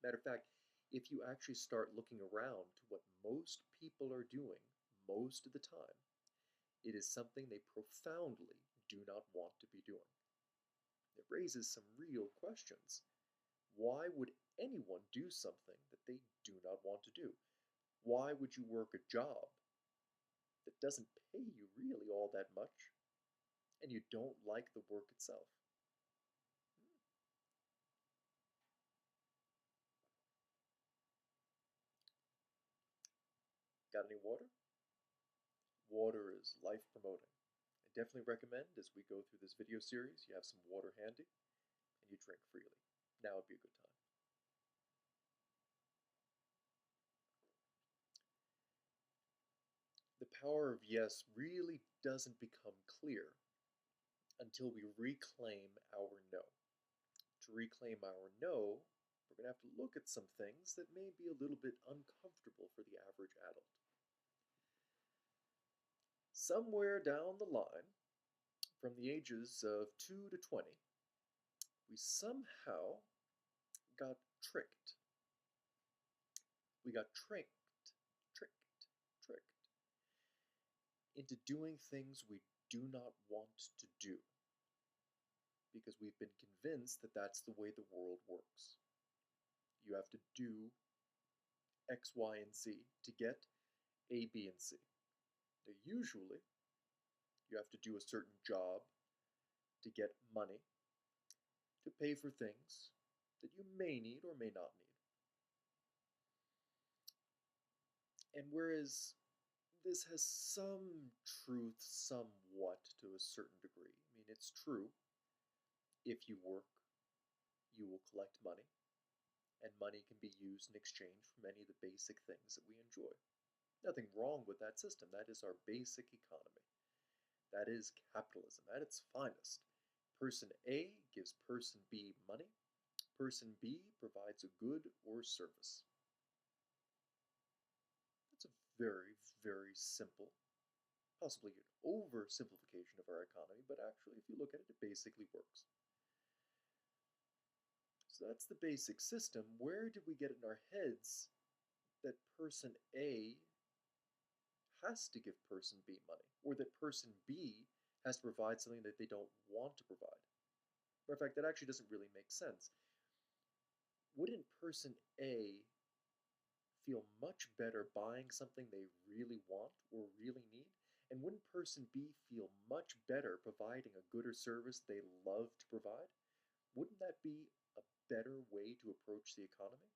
Matter of fact, if you actually start looking around to what most people are doing most of the time, it is something they profoundly do not want to be doing. It raises some real questions. Why would anyone do something that they do not want to do? Why would you work a job that doesn't pay you really all that much and you don't like the work itself? Got any water? Water is life promoting. I definitely recommend as we go through this video series, you have some water handy and you drink freely. Now would be a good time. The power of yes really doesn't become clear until we reclaim our no. To reclaim our no, we're going to have to look at some things that may be a little bit uncomfortable for the average adult. Somewhere down the line, from the ages of 2 to 20, we somehow got tricked. We got tricked into doing things we do not want to do because we've been convinced that that's the way the world works. You have to do X, Y, and Z to get A, B, and C. Now, usually, you have to do a certain job to get money to pay for things that you may need or may not need. And whereas this has some truth somewhat to a certain degree, I mean, it's true. If you work, you will collect money, and money can be used in exchange for many of the basic things that we enjoy. Nothing wrong with that system. That is our basic economy. That is capitalism at its finest. Person A gives person B money. Person B provides a good or service. That's a very, very simple, possibly an oversimplification of our economy, but actually, if you look at it, it basically works. So that's the basic system. Where did we get it in our heads that person A has to give person B money, or that person B has to provide something that they don't want to provide? Matter of fact, that actually doesn't really make sense. Wouldn't person A feel much better buying something they really want or really need? And wouldn't person B feel much better providing a good or service they love to provide? Wouldn't that be a better way to approach the economy?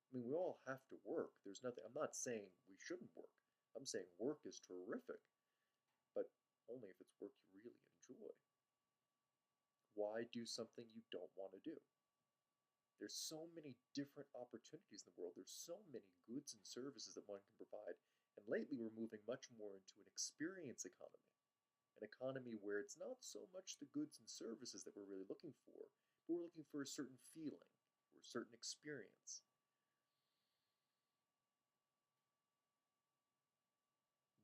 I mean, we all have to work. There's nothing, I'm not saying we shouldn't work. I'm saying work is terrific, but only if it's work you really enjoy. Why do something you don't want to do? There's so many different opportunities in the world. There's so many goods and services that one can provide. And lately we're moving much more into an experience economy. An economy where it's not so much the goods and services that we're really looking for, but we're looking for a certain feeling or a certain experience.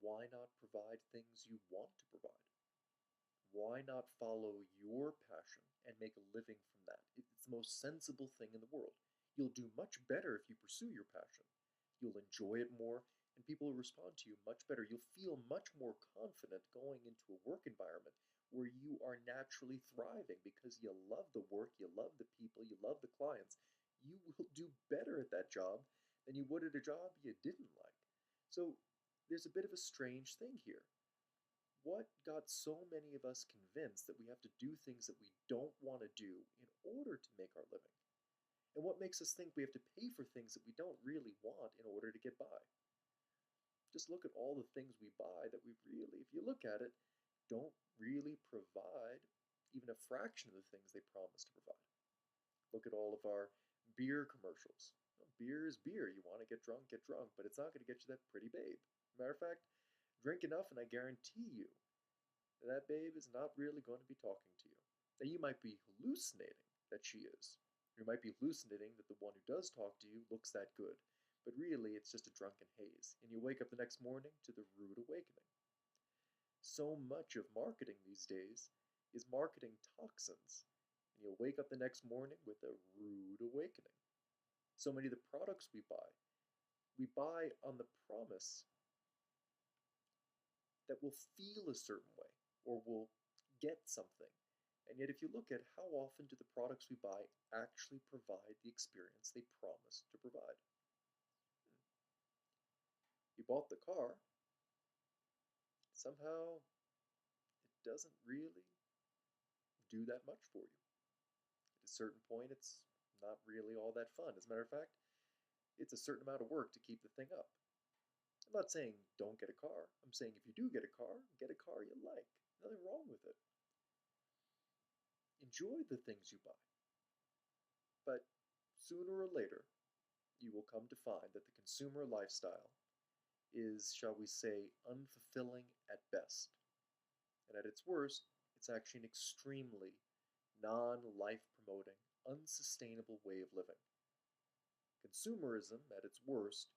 Why not provide things you want to provide? Why not follow your passion and make a living from that? It's the most sensible thing in the world. You'll do much better if you pursue your passion. You'll enjoy it more, and people will respond to you much better. You'll feel much more confident going into a work environment where you are naturally thriving because you love the work, you love the people, you love the clients. You will do better at that job than you would at a job you didn't like. So there's a bit of a strange thing here. What got so many of us convinced that we have to do things that we don't want to do in order to make our living? And what makes us think we have to pay for things that we don't really want in order to get by? Just look at all the things we buy that we really, if you look at it, don't really provide even a fraction of the things they promise to provide. Look at all of our beer commercials. Well, beer is beer. You want to get drunk, but it's not going to get you that pretty babe. Matter of fact, drink enough and I guarantee you that babe is not really going to be talking to you. Now you might be hallucinating that she is. You might be hallucinating that the one who does talk to you looks that good. But really it's just a drunken haze. And you wake up the next morning to the rude awakening. So much of marketing these days is marketing toxins. And you'll wake up the next morning with a rude awakening. So many of the products we buy on the promise that we'll feel a certain way or we'll get something. And yet, if you look at how often do the products we buy actually provide the experience they promise to provide? You bought the car, somehow it doesn't really do that much for you. At a certain point, it's not really all that fun. As a matter of fact, it's a certain amount of work to keep the thing up. I'm not saying don't get a car. I'm saying if you do get a car you like. Nothing wrong with it. Enjoy the things you buy. But sooner or later, you will come to find that the consumer lifestyle is, shall we say, unfulfilling at best. And at its worst, it's actually an extremely non life promoting, unsustainable way of living. Consumerism, at its worst,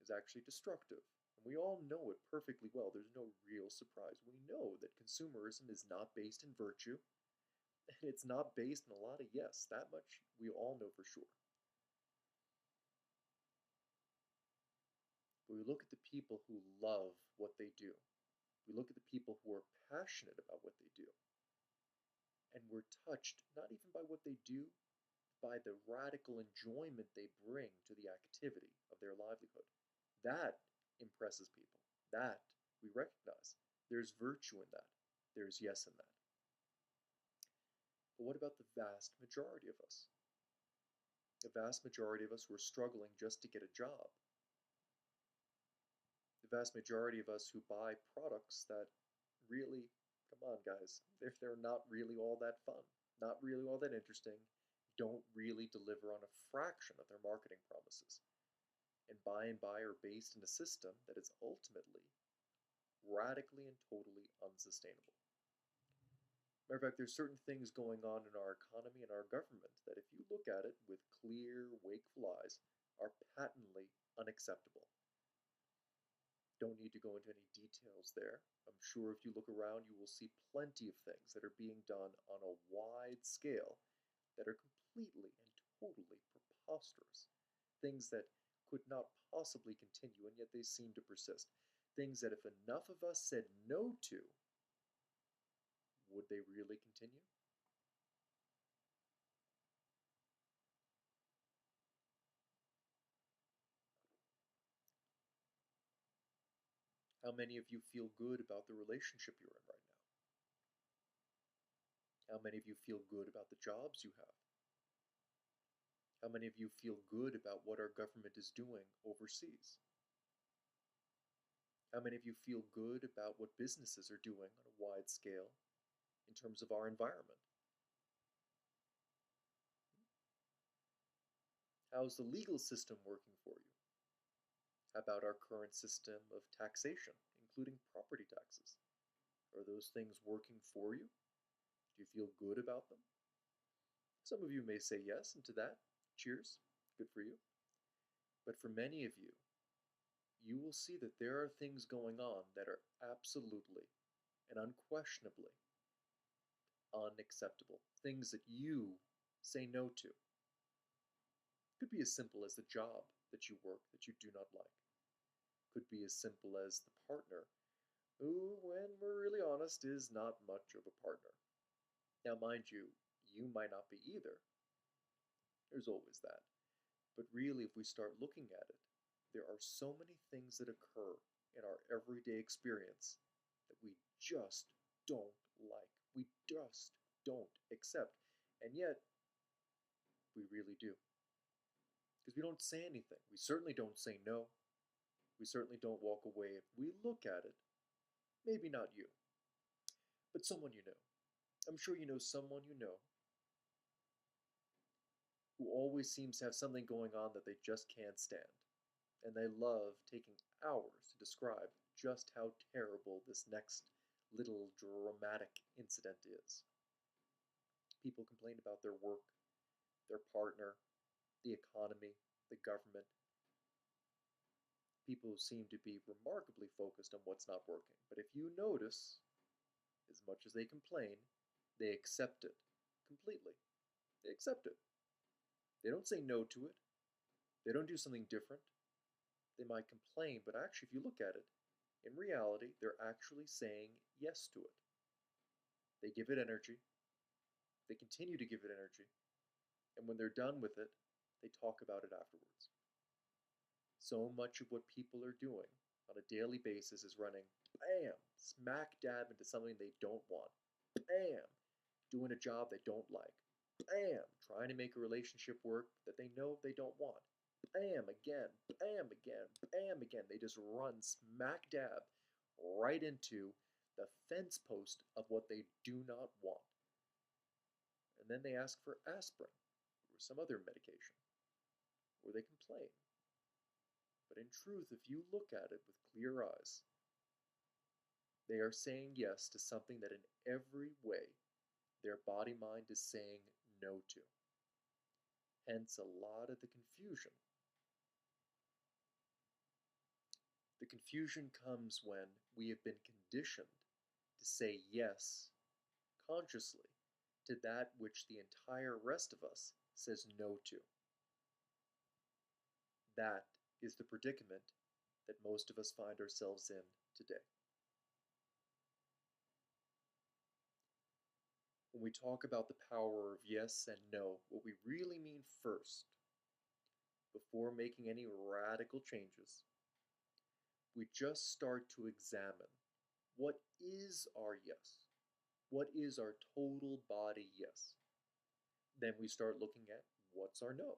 is actually destructive. And we all know it perfectly well. There's no real surprise. We know that consumerism is not based in virtue, and it's not based in a lot of yes. That much we all know for sure. But we look at the people who love what they do. We look at the people who are passionate about what they do. And we're touched not even by what they do, by the radical enjoyment they bring to the activity of their livelihood. That impresses people. That we recognize. There's virtue in that. There's yes in that. But what about the vast majority of us? The vast majority of us who are struggling just to get a job. The vast majority of us who buy products that really, come on guys, they're not really all that fun, not really all that interesting, don't really deliver on a fraction of their marketing promises, and by are based in a system that is ultimately radically and totally unsustainable. Matter of fact, there's certain things going on in our economy and our government that, if you look at it with clear, wakeful eyes, are patently unacceptable. Don't need to go into any details there. I'm sure if you look around, you will see plenty of things that are being done on a wide scale that are completely and totally preposterous. Things that could not possibly continue, and yet they seem to persist. Things that if enough of us said no to, would they really continue? How many of you feel good about the relationship you're in right now? How many of you feel good about the jobs you have? How many of you feel good about what our government is doing overseas? How many of you feel good about what businesses are doing on a wide scale in terms of our environment? How's the legal system working for you? How about our current system of taxation, including property taxes? Are those things working for you? Do you feel good about them? Some of you may say yes, and to that, cheers, good for you. But for many of you, you will see that there are things going on that are absolutely and unquestionably unacceptable. Things that you say no to. It could be as simple as the job that you work that you do not like. It could be as simple as the partner who, when we're really honest, is not much of a partner. Now, mind you, you might not be either. There's always that. But really, if we start looking at it, there are so many things that occur in our everyday experience that we just don't like. We just don't accept. And yet, we really do. Because we don't say anything. We certainly don't say no. We certainly don't walk away. If we look at it, maybe not you, but someone you know. I'm sure you know someone you know who always seems to have something going on that they just can't stand. And they love taking hours to describe just how terrible this next little dramatic incident is. People complain about their work, their partner, the economy, the government. People seem to be remarkably focused on what's not working. But if you notice, as much as they complain, they accept it completely. They accept it. They don't say no to it. They don't do something different. They might complain, but actually, if you look at it, in reality, they're actually saying yes to it. They give it energy, they continue to give it energy, and when they're done with it, they talk about it afterwards. So much of what people are doing on a daily basis is running, bam, smack dab into something they don't want, bam, doing a job they don't like, bam, trying to make a relationship work that they know they don't want, bam again, bam again, bam again. They just run smack dab right into the fence post of what they do not want. And then they ask for aspirin or some other medication, or they complain. But in truth, if you look at it with clear eyes, they are saying yes to something that in every way their body mind is saying no to. Hence a lot of the confusion. The confusion comes when we have been conditioned to say yes consciously to that which the entire rest of us says no to. That is the predicament that most of us find ourselves in today. When we talk about the power of yes and no, what we really mean first, before making any radical changes, we just start to examine what is our yes? What is our total body yes? Then we start looking at what's our no.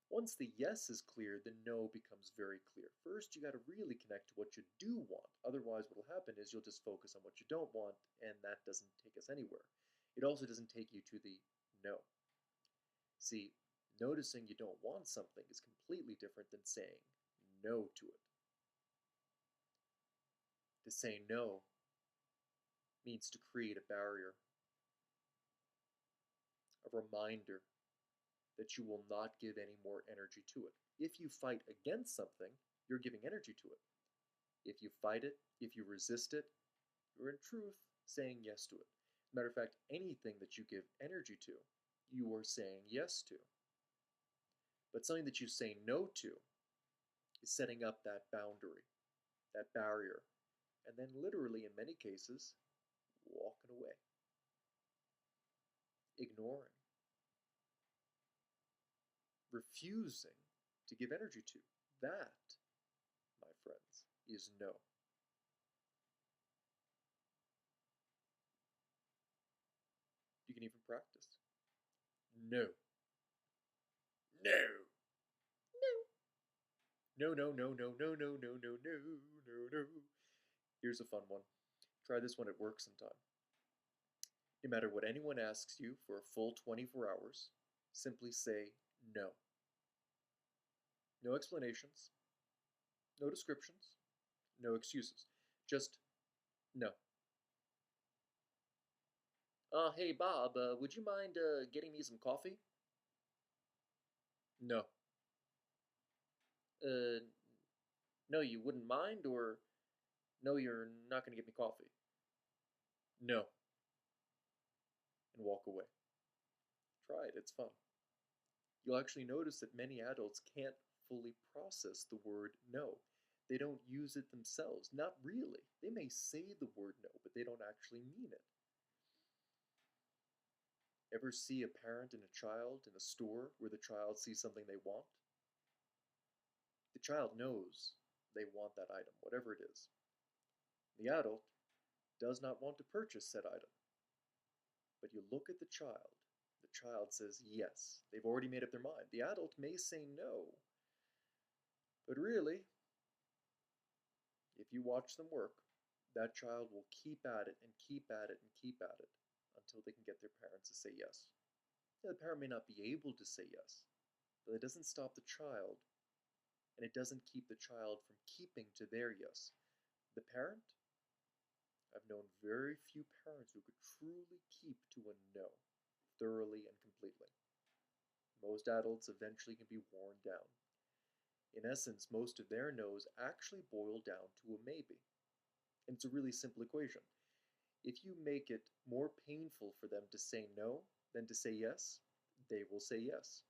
Once the yes is clear, the no becomes very clear. First, you got to really connect to what you do want. Otherwise, what will happen is you'll just focus on what you don't want, and that doesn't take us anywhere. It also doesn't take you to the no. See, noticing you don't want something is completely different than saying no to it. To say no means to create a barrier, a reminder that you will not give any more energy to it. If you fight against something, you're giving energy to it. If you fight it, if you resist it, you're in truth saying yes to it. Matter of fact, anything that you give energy to, you are saying yes to. But something that you say no to is setting up that boundary, that barrier, and then literally, in many cases, walking away, ignoring, refusing to give energy to. That, my friends, is no. You can even practice. No. No. No. No, no, no, no, no, no, no, no, no, no. Here's a fun one. Try this one at work sometime. No matter what anyone asks you for a full 24 hours, simply say no. No explanations, no descriptions, no excuses. Just no. Hey Bob, would you mind getting me some coffee? No. Uh, no, you wouldn't mind, or no, you're not going to get me coffee? No. And walk away. Try it, it's fun. You'll actually notice that many adults can't fully process the word no. They don't use it themselves. Not really. They may say the word no, but they don't actually mean it. Ever see a parent and a child in a store where the child sees something they want? The child knows they want that item, whatever it is. The adult does not want to purchase said item. But you look at the child says yes. They've already made up their mind. The adult may say no, but really, if you watch them work, that child will keep at it and keep at it and keep at it until they can get their parents to say yes. Now, the parent may not be able to say yes, but it doesn't stop the child, and it doesn't keep the child from keeping to their yes. The parent, I've known very few parents who could truly keep to a no, thoroughly and completely. Most adults eventually can be worn down. In essence, most of their no's actually boil down to a maybe. And it's a really simple equation. If you make it more painful for them to say no than to say yes, they will say yes.